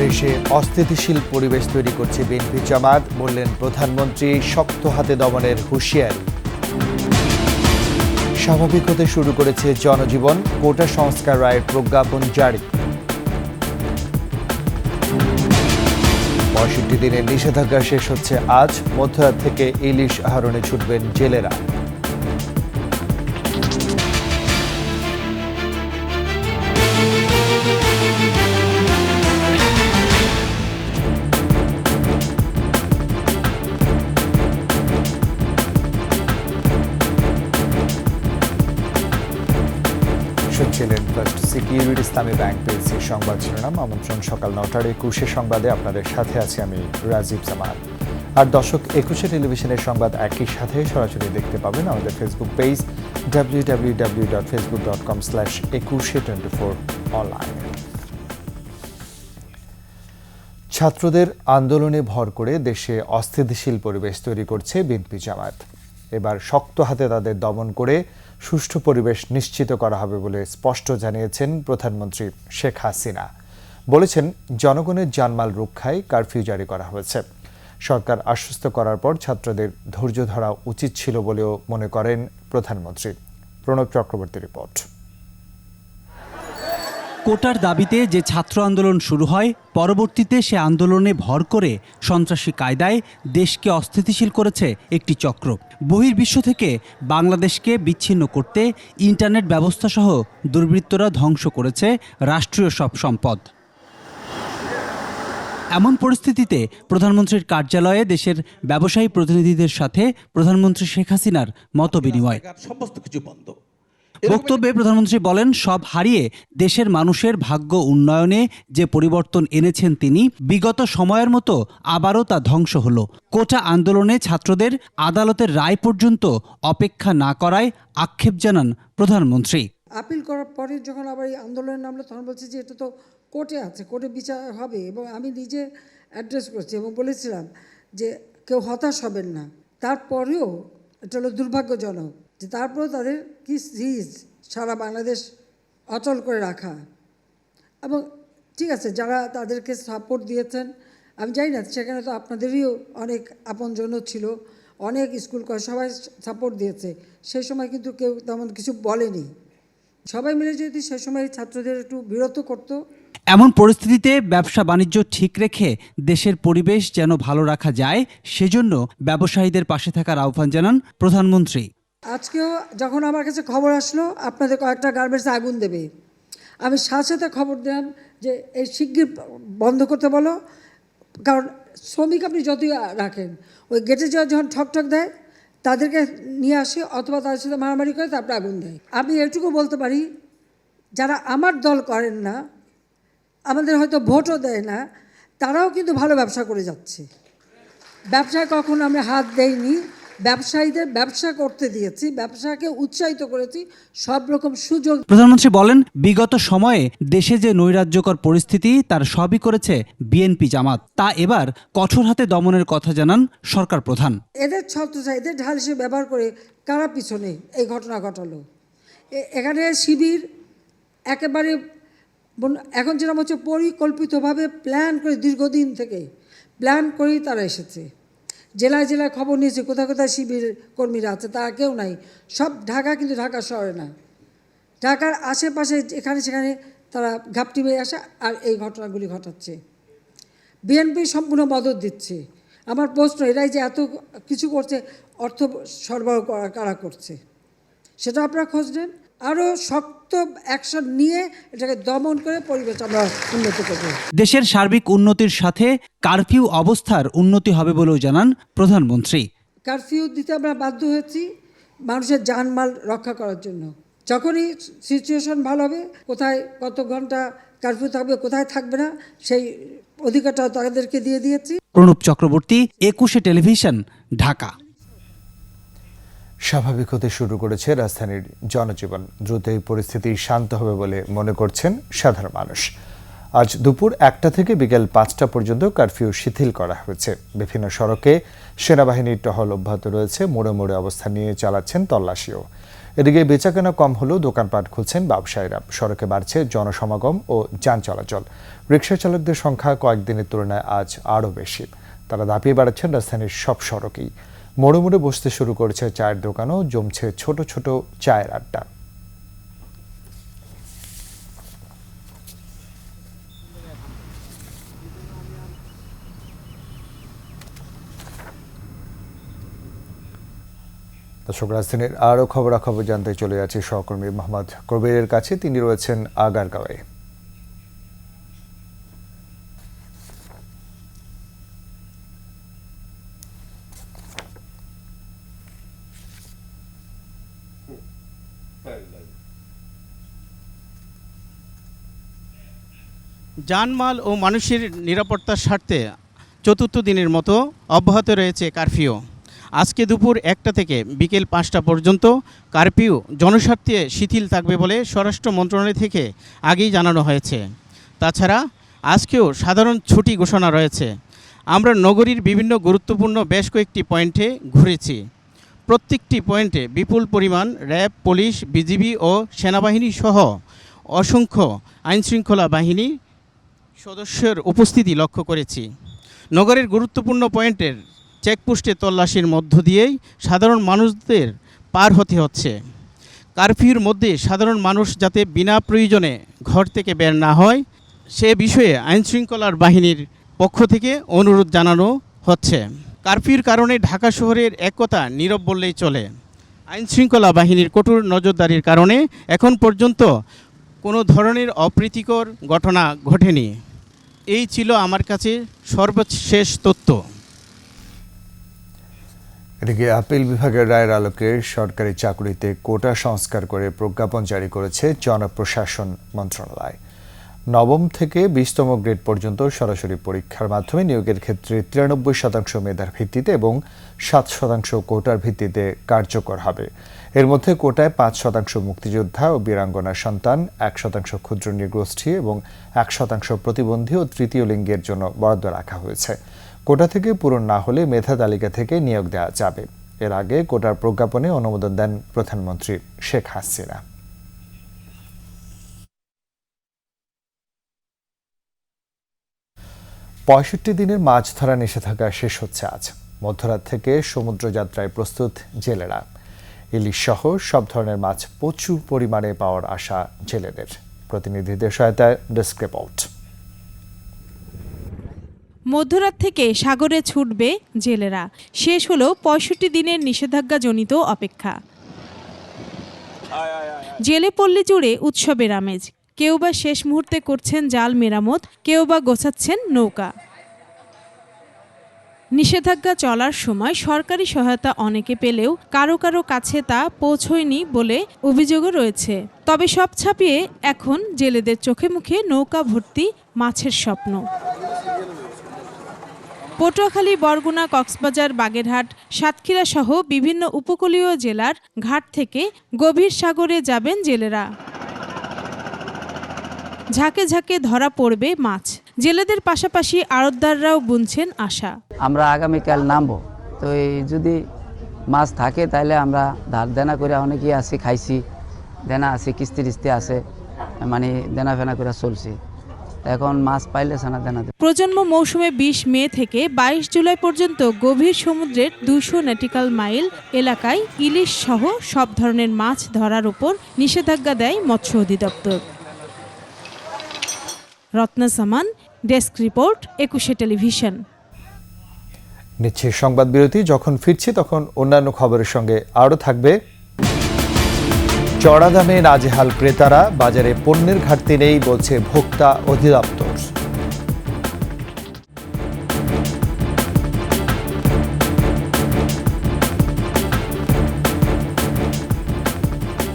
দেশে অস্থিতিশীল পরিবেশ তৈরি করছে বিএনপি জামাত, বললেন প্রধানমন্ত্রী। শক্ত হাতে দমনের হুঁশিয়ারি। স্বাভাবিক হতে শুরু করেছে জনজীবন, কোটা সংস্কার রায়ের প্রজ্ঞাপন জারি। ৬৫ দিনের নিষেধাজ্ঞা শেষ হচ্ছে আজ, মধ্যরাত থেকে ইলিশ আহরণে ছুটবেন জেলেরা। শুনছিলেন ফার্স্ট সিকিউরিটি ইসলামী ব্যাংক পেয়েছি সংবাদ শিরোনাম। আমন্ত্রণ সকাল ৯টার ২১ সংবাদে আপনাদের সাথে আছি আমি রাজীব জামান। আর দর্শক, ২১ টেলিভিশনের সংবাদ একই সাথে সরাসরি দেখতে পাবেন আমাদের ফেসবুক পেজ www.facebook.com/2124 অনলাইন। ছাত্রদের আন্দোলনে ভর করে দেশে অস্থিতিশীল পরিবেশ তৈরি করছে বিএনপি জামাত। এবার শক্ত হাতে তাদের দমন করে সুষ্ঠু পরিবেশ নিশ্চিত করা হবে বলে স্পষ্ট জানিয়েছেন প্রধানমন্ত্রী শেখ হাসিনা। বলেছেন, জনগণের জানমাল রক্ষায় কারফিউ জারি করা হয়েছে। সরকার আশ্বস্ত করার পর ছাত্রদের ধৈর্য ধরা উচিত ছিল বলেও মনে করেন প্রধানমন্ত্রী। প্রণব চক্রবর্তী রিপোর্ট। কোটার দাবিতে যে ছাত্র আন্দোলন শুরু হয়, পরবর্তীতে সে আন্দোলনে ভর করে সন্ত্রাসী কায়দায় দেশকে অস্থিতিশীল করেছে একটি চক্র। বহির্বিশ্ব থেকে বাংলাদেশকে বিচ্ছিন্ন করতে ইন্টারনেট ব্যবস্থা সহ দুর্বৃত্তরা ধ্বংস করেছে রাষ্ট্রীয় সব সম্পদ। এমন পরিস্থিতিতে প্রধানমন্ত্রীর কার্যালয়ে দেশের ব্যবসায়ী প্রতিনিধিদের সাথে প্রধানমন্ত্রী শেখ হাসিনার মতবিনিময়। সমস্ত কিছু বন্ধ। বক্তব্যে প্রধানমন্ত্রী বলেন, সব হারিয়ে দেশের মানুষের ভাগ্য উন্নয়নে যে পরিবর্তন এনেছেন তিনি, বিগত সময়ের মতো আবারও তা ধ্বংস হলো। কোটা আন্দোলনে ছাত্রদের আদালতের রায় পর্যন্ত অপেক্ষা না করায় আক্ষেপ জানান প্রধানমন্ত্রী। আপিল করার পরে যখন আবার এই আন্দোলনে নামলো, তখন বলছি যে এটা তো কোর্টে আছে, কোর্টে বিচার হবে। এবং আমি নিজে অ্যাড্রেস করছি এবং বলেছিলাম যে কেউ হতাশ হবেন না। তারপরেও এটা হলো দুর্ভাগ্যজনক যে তারপরেও তাদের কি সিজ সারা বাংলাদেশ অচল করে রাখা। এবং ঠিক আছে, যারা তাদেরকে সাপোর্ট দিয়েছেন, আমি জানি না, সেখানে তো আপনাদেরও অনেক আপনজন ছিল, অনেক স্কুল করে সবাই সাপোর্ট দিয়েছে। সেই সময় কিন্তু কেউ তেমন কিছু বলেনি। সবাই মিলে যদি সে সময় ছাত্রদের একটু বিরত করত। এমন পরিস্থিতিতে ব্যবসা বাণিজ্য ঠিক রেখে দেশের পরিবেশ যেন ভালো রাখা যায়, সেজন্য ব্যবসায়ীদের পাশে থাকার আহ্বান জানান প্রধানমন্ত্রী। আজকেও যখন আমার কাছে খবর আসলো আপনাদের কয়েকটা গার্মেন্টসে আগুন দেবে, আমি সাথে সাথে খবর দিলাম যে এই শিগগির বন্ধ করতে বলো। কারণ শ্রমিক আপনি যতই রাখেন, ওই গেটে যাওয়া যখন ঠকঠক দেয় তাদেরকে নিয়ে আসে, অথবা তাদের সাথে মারামারি করে তারপরে আগুন দেয়। আমি এটুকু বলতে পারি, যারা আমার দল করেন না, আমাদের হয়তো ভোটও দেয় না, তারাও কিন্তু ভালো ব্যবসা করে যাচ্ছে। ব্যবসায় কখনো আমরা হাত দেইনি, ব্যবসায়ীদের ব্যবসা করতে দিয়েছি, ব্যবসাকে উৎসাহিত করেছি, সব রকম সুযোগ। প্রধানমন্ত্রী বলেন, বিগত সময়ে দেশে যে নৈরাজ্যকর পরিস্থিতি, তার সবই করেছে বিএনপি জামাত। তা এবার কঠোর হাতে দমনের কথা জানান সরকার প্রধান। এদের ছত্রছায়া, এদের ঢাল হিসেবে ব্যবহার করে কারা পিছনে এই ঘটনা ঘটালো। এখানে শিবির একেবারে এখন যেরকম হচ্ছে পরিকল্পিতভাবে প্ল্যান করে, দীর্ঘদিন থেকে প্ল্যান করেই তারা এসেছে। জেলায় জেলায় খবর নিয়েছে কোথায় কোথায় শিবির কর্মীরা আছে, তারা কেউ নাই। সব ঢাকা, কিন্তু ঢাকা শহরে না, ঢাকার আশেপাশে এখানে সেখানে তারা ঘাপটি মেরে আসে আর এই ঘটনাগুলি ঘটাচ্ছে। বিএনপি সম্পূর্ণ মদত দিচ্ছে। আমার প্রশ্ন, এরাই যে এত কিছু করছে, অর্থ সরবরাহ কারা করছে সেটা আপনারা খোঁজ নেন। আরও শক্ত অ্যাকশন নিয়ে এটাকে দমন করে পরিবেশ আমরা উন্নত করব। দেশের সার্বিক উন্নতির সাথে কারফিউ অবস্থার উন্নতি হবে বলেও জানান প্রধানমন্ত্রী। কারফিউ দিতে আমরা বাধ্য হয়েছি মানুষের জানমাল রক্ষা করার জন্য। যখনই সিচুয়েশন ভালো হবে, কোথায় কত ঘন্টা কারফিউ থাকবে, কোথায় থাকবে না, সেই অধিকারটা তাদেরকে দিয়ে দিয়েছি। প্রণব চক্রবর্তী, ২১ টেলিভিশন, ঢাকা। স্বাভাবিক হতে শুরু করেছে রাজধানীর জনজীবন। দ্রুত এই পরিস্থিতি শান্ত হবে বলে মনে করছেন সাধারণ মানুষ। আজ দুপুর ১টা থেকে বিকেল ৫টা পর্যন্ত কারফিউ শিথিল করা হয়েছে। বিভিন্ন সড়কে সেনাবাহিনীর টহল অব্যাহত রয়েছে, মোড়ে মোড়ে অবস্থান নিয়ে চালাচ্ছেন তল্লাশিও। এদিকে বেচাকেনা কম হলেও দোকানপাট খুলছেন ব্যবসায়ীরা। সড়কে বাড়ছে জনসমাগম ও যান চলাচল। রিকশা চালকদের সংখ্যা কয়েকদিনের তুলনায় আজ আরও বেশি। তারা দাপিয়ে বেড়াচ্ছেন রাজধানীর সব সড়কেই। মোড়ে মোড়ে বসতে শুরু করেছে চায়ের দোকানও, জমছে ছোট ছোট চায়ের আড্ডা। দর্শক, রাজধানীর আরও খবরাখবর জানতে চলে যাচ্ছি সহকর্মী মোহাম্মদ কবিরের কাছে। তিনি রয়েছেন আগারগাঁওয়ে। জানমাল ও মানুষের নিরাপত্তার স্বার্থে চতুর্থ দিনের মতো অব্যাহত রয়েছে কারফিউ। আজকে দুপুর 1টা থেকে বিকেল 5টা পর্যন্ত কারফিউ জনস্বার্থে শিথিল থাকবে বলে স্বরাষ্ট্র মন্ত্রণালয় থেকে আগেই জানানো হয়েছে। তাছাড়া আজকেও সাধারণ ছুটি ঘোষণা রয়েছে। আমরা নগরীর বিভিন্ন গুরুত্বপূর্ণ বেশ কয়েকটি পয়েন্টে ঘুরেছি। প্রত্যেকটি পয়েন্টে বিপুল পরিমাণ র্যাব, পুলিশ, বিজিবি ও সেনাবাহিনী সহ অসংখ্য আইনশৃঙ্খলা বাহিনী সদস্যের উপস্থিতি লক্ষ্য করেছি। নগরের গুরুত্বপূর্ণ পয়েন্টের চেকপোস্টে তল্লাশির মধ্য দিয়েই সাধারণ মানুষদের পার হতে হচ্ছে। কারফিউর মধ্যে সাধারণ মানুষ যাতে বিনা প্রয়োজনে ঘর থেকে বের না হয় সে বিষয়ে আইনশৃঙ্খলার বাহিনীর পক্ষ থেকে অনুরোধ জানানো হচ্ছে। কারফিউর কারণে ঢাকা শহরের এক কথা নীরব বললেই চলে। আইনশৃঙ্খলা বাহিনীর কঠোর নজরদারির কারণে এখন পর্যন্ত কোনো ধরনের অপ্রীতিকর ঘটনা ঘটেনি। এই ছিল আমার কাছে সর্বশেষ তথ্য। এদিকে আপিল বিভাগের রায়ের আলোকে সরকারি চাকরিতে কোটা সংস্কার করে প্রজ্ঞাপন জারি করেছে জনপ্রশাসন মন্ত্রণালয়। নবম থেকে 20তম গ্রেড পর্যন্ত সরাসরি পরীক্ষার মাধ্যমে নিয়োগের ক্ষেত্রে 93% মেধার ভিত্তিতে এবং 7% কোটার ভিত্তিতে কার্যকর হবে। এর মধ্যে কোটায় 5% মুক্তিযোদ্ধা ও বীরাঙ্গনার সন্তান, 1% ক্ষুদ্র নৃগোষ্ঠী এবং 1% প্রতিবন্ধী ও তৃতীয় লিঙ্গের জন্য বরাদ্দ রাখা হয়েছে। কোটা থেকে পূরণ না হলে মেধা তালিকা থেকে নিয়োগ দেওয়া যাবে। এর আগে কোটার প্রজ্ঞাপনে অনুমোদন দেন প্রধানমন্ত্রী শেখ হাসিনা। পঁয়ষট্টি দিনের মাছ ধরা নিষেধাজ্ঞা শেষ হচ্ছে আজ। মধ্যরাত থেকে সমুদ্র যাত্রায় প্রস্তুত জেলেরা। ইলিশ সহ সব ধরনের মাছ প্রচুর পরিমাণে পাওয়ার আশা জেলেদের। প্রতিনিধিদের সহায়তায় ডেস্ক রিপোর্ট। মধ্যরাত থেকে সাগরে ছুটবে জেলেরা। শেষ হলো ৬৫ দিনের নিষেধাজ্ঞাজনিত অপেক্ষা। জেলে পল্লী জুড়ে উৎসবের আমেজ। কেউ বা শেষ মুহূর্তে করছেন জাল মেরামত, কেউ বা গোছাচ্ছেন নৌকা। নিষেধাজ্ঞা চলার সময় সরকারি সহায়তা অনেকে পেলেও কারো কারো কাছে তা পৌঁছয়নি বলে অভিযোগও রয়েছে। তবে সব ছাপিয়ে এখন জেলেদের চোখে মুখে নৌকা ভর্তি মাছের স্বপ্ন। পটুয়াখালী, বরগুনা, কক্সবাজার, বাগেরহাট, সাতক্ষীরা সহ বিভিন্ন উপকূলীয় জেলার ঘাট থেকে গভীর সাগরে যাবেন জেলেরা। ঝাঁকে ঝাঁকে ধরা পড়বে মাছ। জেলেদের পাশাপাশি আড়তদাররাও বুনছেন আশা। আমরা আগামীকাল নামবো, তো এই যদি মাছ থাকে তাহলে আমরা ধার দেনা করে অনেকেই আছি, খাইছি, দেনা আছে, কিস্তি টিস্তি আছে, মানে দেনা ফেনা করে চলছি। এখন মাছ পাইলে সানা দেনা। প্রজন্ম মৌসুমে 20 মে থেকে 22 জুলাই পর্যন্ত গভীর সমুদ্রের 200 নটিক্যাল মাইল এলাকায় ইলিশ সহ সব ধরনের মাছ ধরার উপর নিষেধাজ্ঞা দেয় মৎস্য অধিদপ্তর। রত্না সামান, ডেস্ক রিপোর্ট, 21 টেলিভিশন। নিচ্ছে সংবাদ বিরতি। যখন ফিরছি তখন অন্যান্য খবরের সঙ্গে আরও থাকবে। চড়া দামে নাজেহাল ক্রেতারা, বাজারে পণ্যের ঘাটতি নেই বলছে ভোক্তা অধিদপ্তর।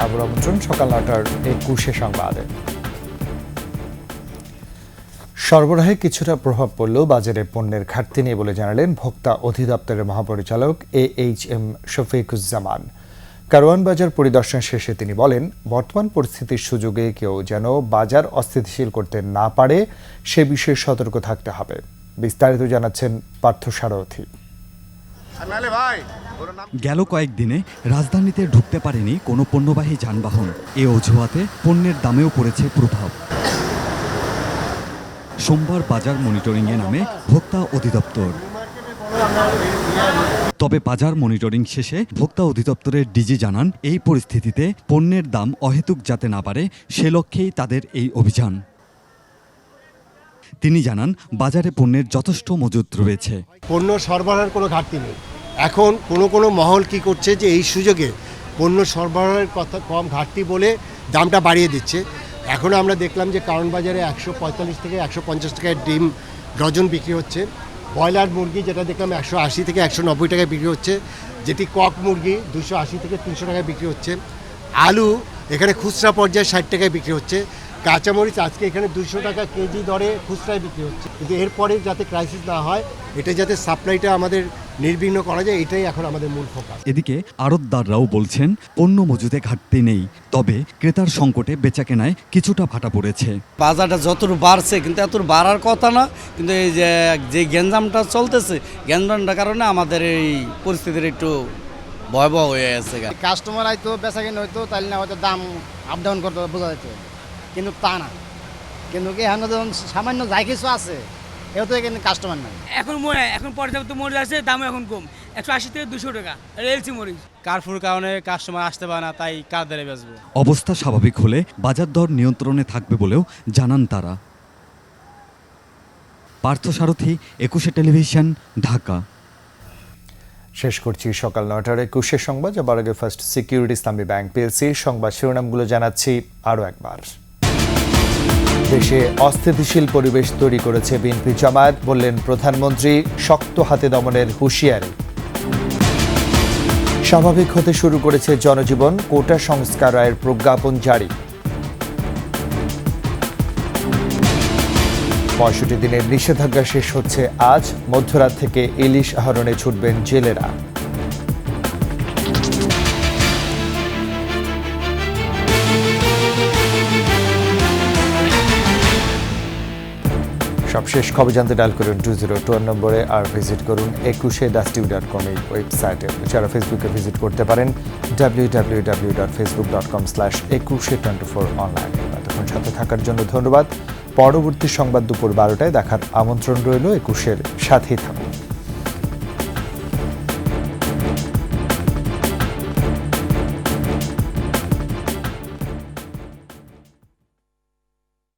আবার আমন্ত্রণ সকাল 9টার 21 সংবাদে। সরবরাহে কিছুটা প্রভাব পড়লেও বাজারে পণ্যের ঘাটতি নেই বলে জানালেন ভোক্তা অধিদপ্তরের মহাপরিচালক AHM শফিকুজ্জামান। কারওয়ান বাজার পরিদর্শন শেষে তিনি বলেন, বর্তমান পরিস্থিতির সুযোগে কেউ যেন বাজার অস্থিতিশীল করতে না পারে সে বিষয়ে সতর্ক থাকতে হবে। বিস্তারিত জানাচ্ছেন পার্থ সারথী। গেল কয়েকদিনে রাজধানীতে ঢুকতে পারেনি কোনো পণ্যবাহী যানবাহন। এ অজুহাতে পণ্যের দামেও পড়েছে প্রভাব। সোমবার বাজার মনিটরিংয়ে নামে ভোক্তা অধিদপ্তর। তবে বাজার মনিটরিং শেষে ভোক্তা অধিদপ্তরের ডিজি জানান, এই পরিস্থিতিতে পণ্যের দাম অহেতুক যাতে না বাড়ে সে লক্ষ্যেই তাদের এই অভিযান। তিনি জানান, বাজারে পণ্যের যথেষ্ট মজুত রয়েছে। পণ্য সরবরাহের কোনো ঘাটতি নেই। এখন কোনো মহল কি করছে যে এই সুযোগে পণ্য সরবরাহের কথা কম ঘাটতি বলে দামটা বাড়িয়ে দিচ্ছে। এখনও আমরা দেখলাম যে কারণ বাজারে 145 থেকে 150 টাকায় ডিম ডজন বিক্রি হচ্ছে। ব্রয়লার মুরগি যেটা দেখলাম 180 থেকে 190 টাকায় বিক্রি হচ্ছে, যেটি কক মুরগি 280 থেকে 300 টাকায় বিক্রি হচ্ছে। আলু এখানে খুচরা পর্যায়ে 60 টাকায় বিক্রি হচ্ছে। কাঁচামরিচ আজকে এখানে 200 টাকা কেজি দরে খুচরায় বিক্রি হচ্ছে। কিন্তু এরপরে যাতে ক্রাইসিস না হয়, এটা যাতে সাপ্লাইটা আমাদের নির্বিঘ্ন করা যায়, এটাই এখন আমাদের মূল ফোকাস। এদিকে আড়তদাররাও বলছেন, পণ্য মজুতে ঘাটতি নেই, তবে ক্রেতার সংকটে বেচাকেনায় কিছুটা ভাটা পড়েছে। বাজারটা যতটুকু বাড়ছে কিন্তু এত বাড়ার কথা না, কিন্তু এই যে গ্যাঞ্জামটা চলতেছে, গ্যাঞ্জামটার কারণে আমাদের এই পরিস্থিতির একটু ভয়াবহ হয়ে গেছে। কাস্টমার হয়তো বেচা কিনে হয়তো তাহলে না হয়তো দাম আপ ডাউন করতে বোঝা যেত, কিন্তু তা না। কিন্তু কি এখন সামান্য যাই কিছু আছে এও তো এখানে কাস্টমার নাই। এখন পর্যাপ্ত মরিচ আছে, দাম এখন কম, 180 থেকে 200 টাকা এলসি মরিচ। কারফুর কারণে কাস্টমার আসতে পারে না, তাই কার দরে বেচবো। অবস্থা স্বাভাবিক হলে বাজার দর নিয়ন্ত্রণে থাকবে বলেও জানান তারা। পার্থ সারথী, 21 টেলিভিশন, ঢাকা। শেষ করছি সকাল 9টার 21 সংবাদ। যাবার আগে ফার্স্ট সিকিউরিটি ইসলামী ব্যাংক পিএলসি সংবাদ শিরোনামগুলো জানাচ্ছি আরও একবার। দেশে অস্থিতিশীল পরিবেশ তৈরি করেছে বিএনপি জামায়াত, বললেন প্রধানমন্ত্রী, শক্ত হাতে দমনের হুঁশিয়ারি। স্বাভাবিক হতে শুরু করেছে জনজীবন, কোটা সংস্কার রায়ের প্রজ্ঞাপন জারি। 65 দিনের নিষেধাজ্ঞা শেষ হচ্ছে আজ, মধ্যরাত থেকে ইলিশ আহরণে ছুটবেন জেলেরা। সবশেষ খবর জানতে ডায়াল করুন 202 নম্বরে, আর ভিজিট করুন 21tv.com এই ওয়েবসাইটে। যারা ফেসবুকে ভিজিট করতে পারেন www.facebook.com/2124 অনলাইন। এতক্ষণ সাথে থাকার জন্য ধন্যবাদ। পরবর্তী সংবাদ দুপুর 12টায় দেখার আমন্ত্রণ রইল। 21-এর সাথেই থাকুন।